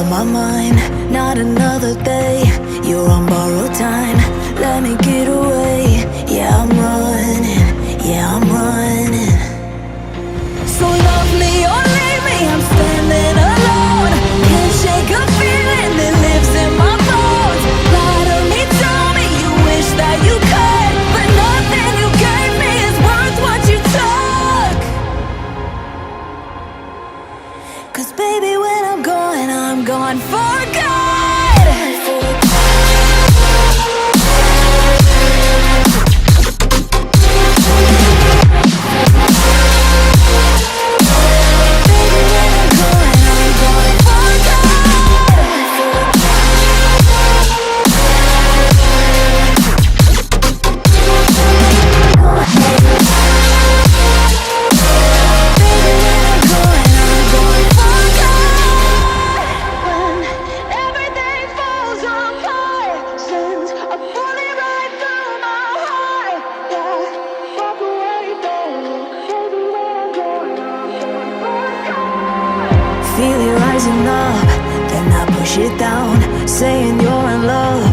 of my mind, not another day. You're on borrowed time, let me get away. Yeah, I'm running, yeah, I'm running. So love me or leave me, I'm standing alone. Can't shake a feeling that lives in my bones. Lie to me, tell me you wish that you could, but nothing you gave me is worth what you took. 'Cause baby, when I'm gone for good. Feel it rising up, then I push it down, saying you're in love,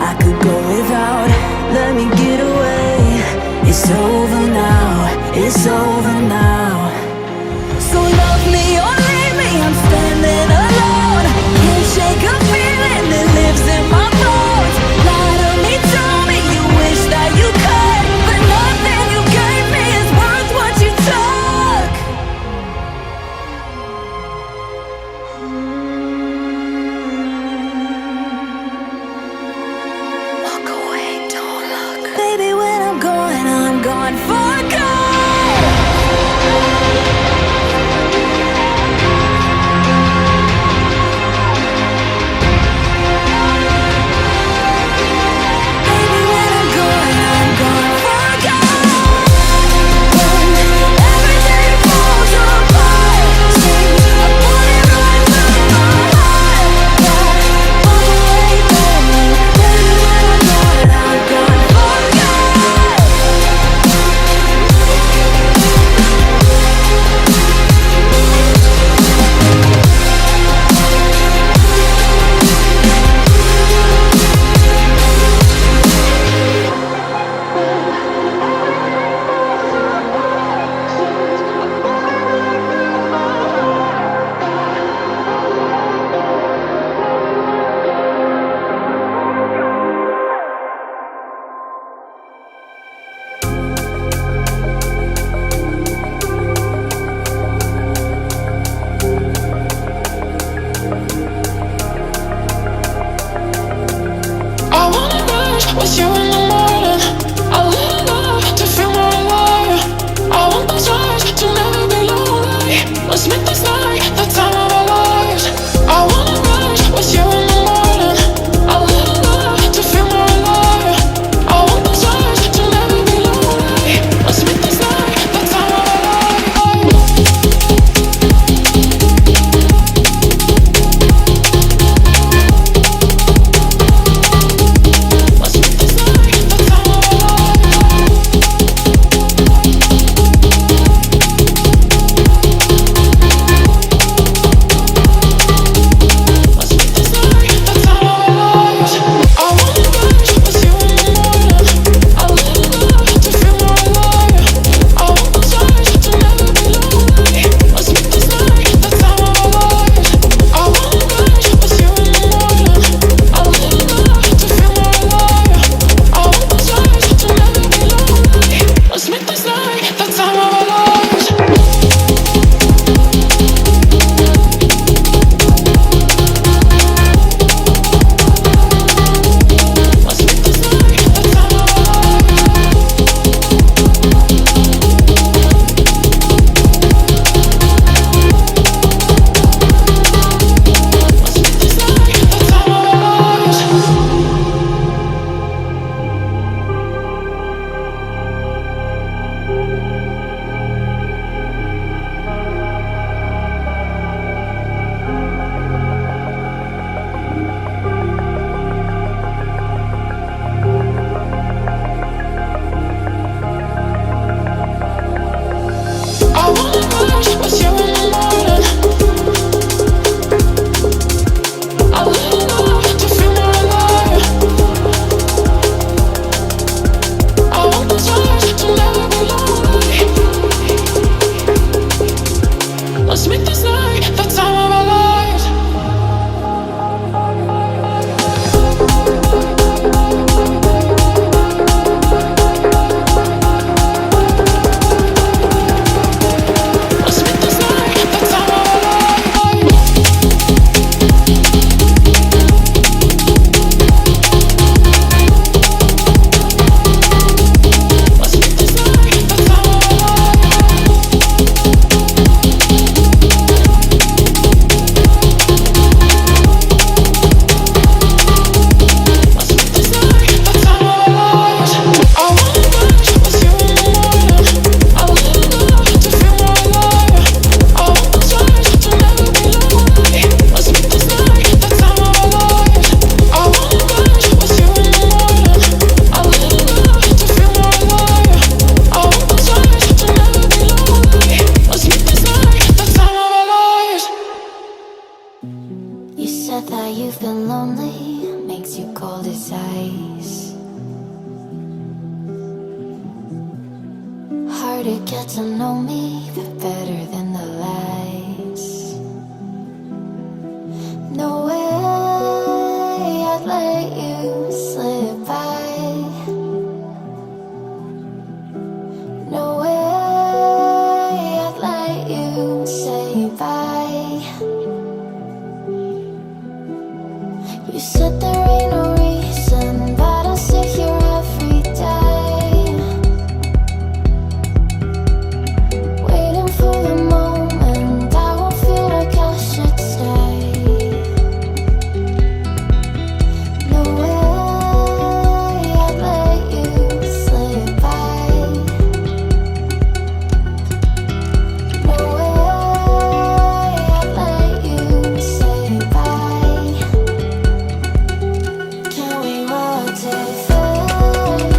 I could go without. Let me get away. It's over now, it's over now. So love me or leave me, I'm standing alone. Can't shake a feeling that lives in my bones. Lie to me, tell me you wish that you could, but nothing you gave me is worth what you took. Walk away, don't look. Baby, when I'm gone for good. to get to know me better than the lies. No way I'd let you slip by. No way I'd let you say bye. You said there ain't no reason, but I'll sit here every day, waiting for the moment I won't feel like I should stay. No way I'd let you slip by. No way I'd let you say bye. Can we watch it fade,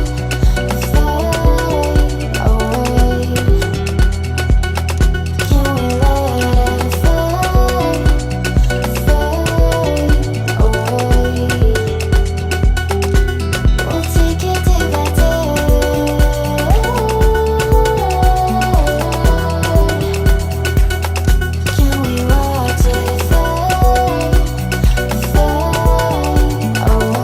fade away? Can we let it fade, fade away? We'll take it day by day. Can we watch it fade, fade away?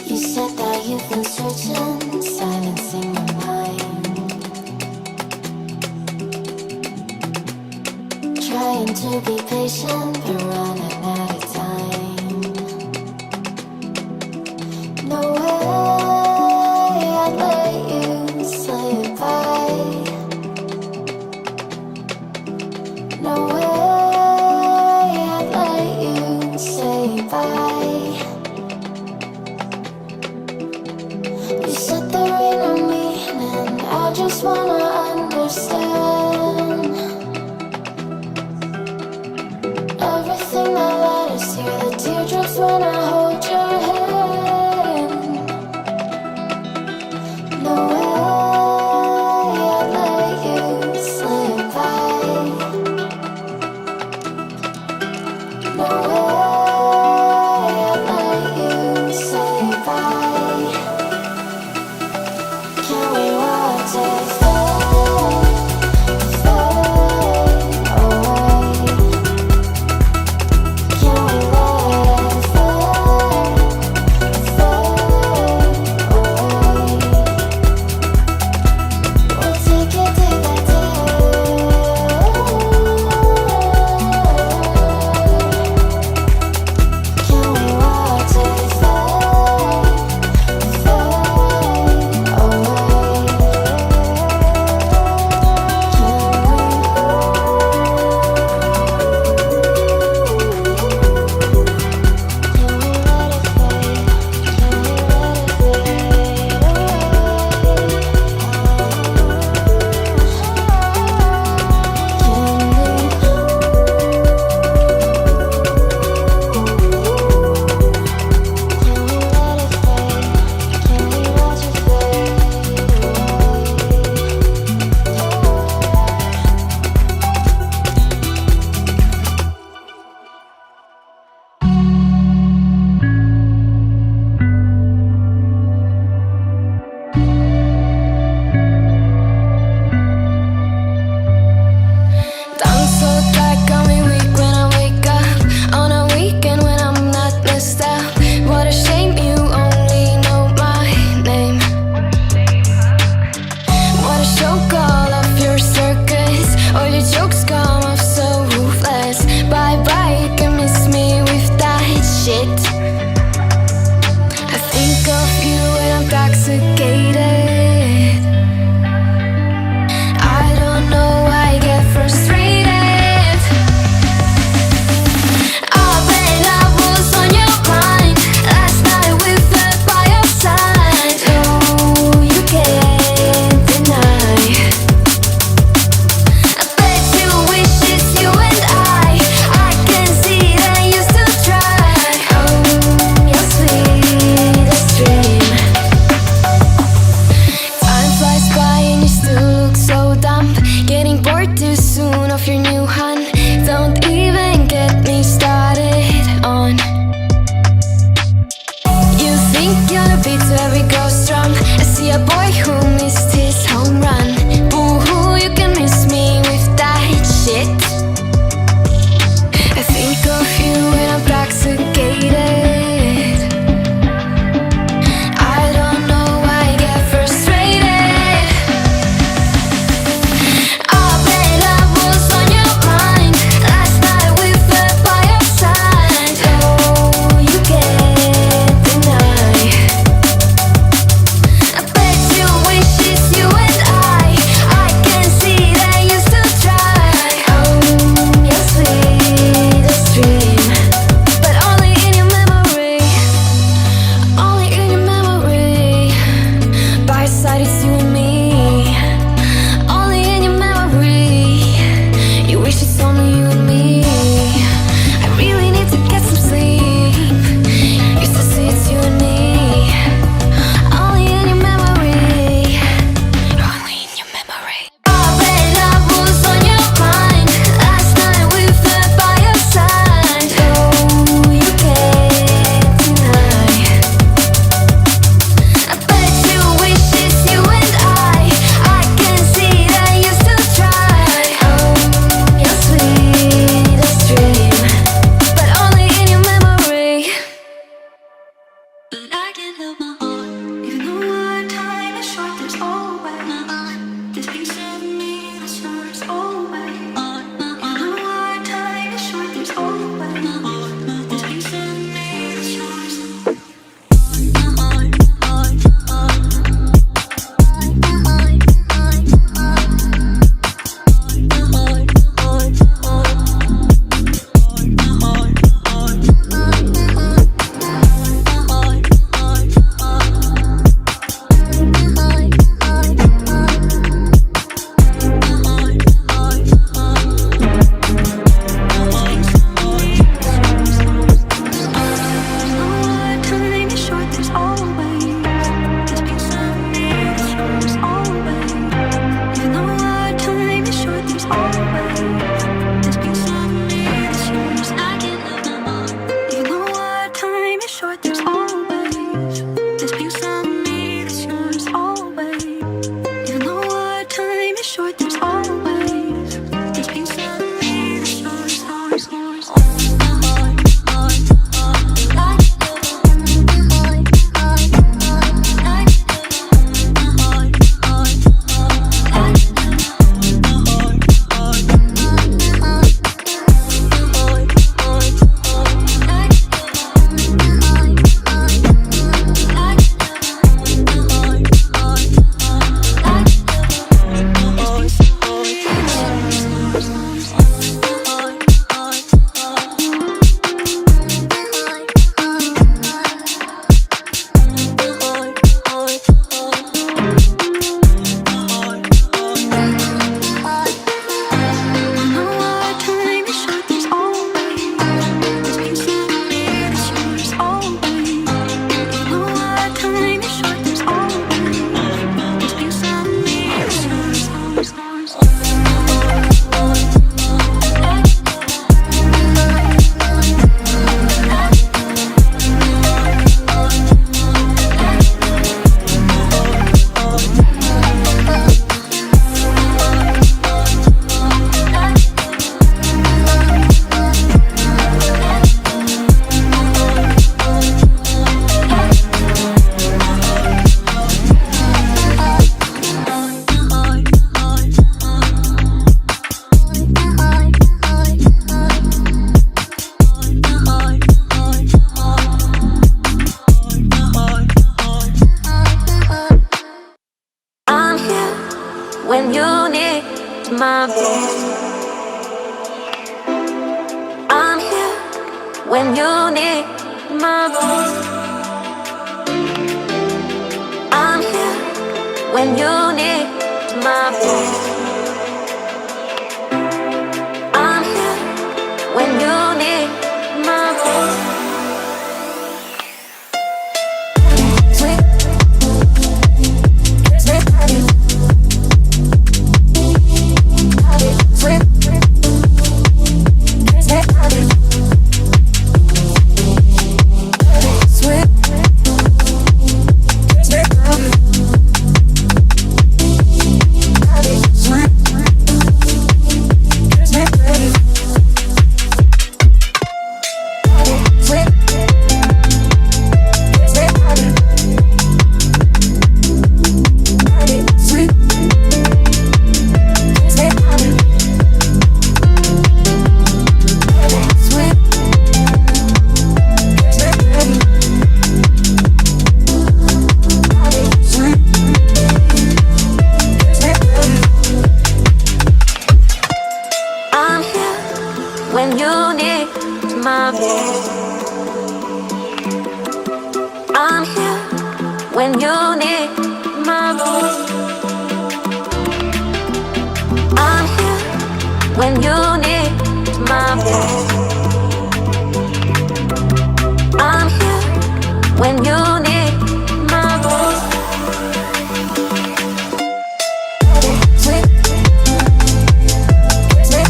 You said that you've been searching, silencing your mind, trying to be patient but running out of time. No way I'd let you slip by. No way I'd let you say bye. You said there ain't no meaning, I just wanna understand everything that led us here, the teardrops when I hold your hand. No way I'd let you slip by. No way I'd let you say bye. Can we watch it fade, fade away? Can we let it fade, fade away? We'll take it day by day. my voice. I'm here when you need my voice. I'm here when you need my voice. I'm here when you need my voice. Sweet, sweet, sweet, when you need my voice. I'm here when you need my voice. I'm here when you need my voice. I'm here when you need my voice. Sweet, sweet, sweet,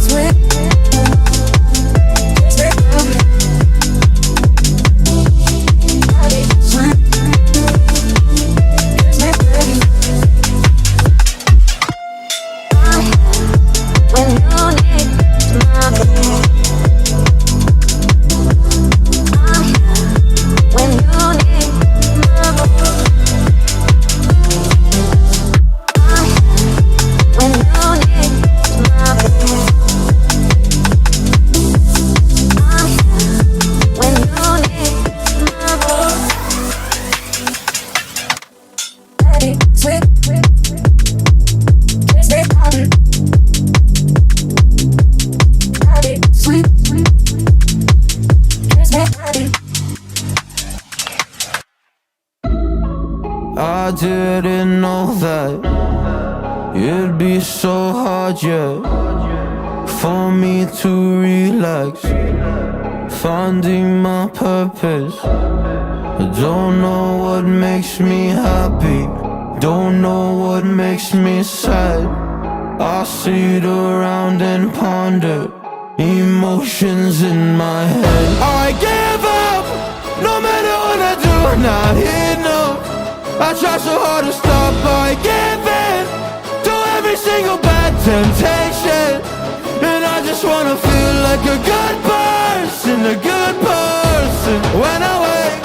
sweet, I didn't know that it'd be so hard yet for me to relax, finding my purpose. I don't know what makes me happy, don't know what makes me sad. I sit around and ponder emotions in my head. I give up, no matter what I do, not enough. I try so hard to stop, I give in to every single bad temptation. And I just wanna feel like a good person, a good person. When I wake,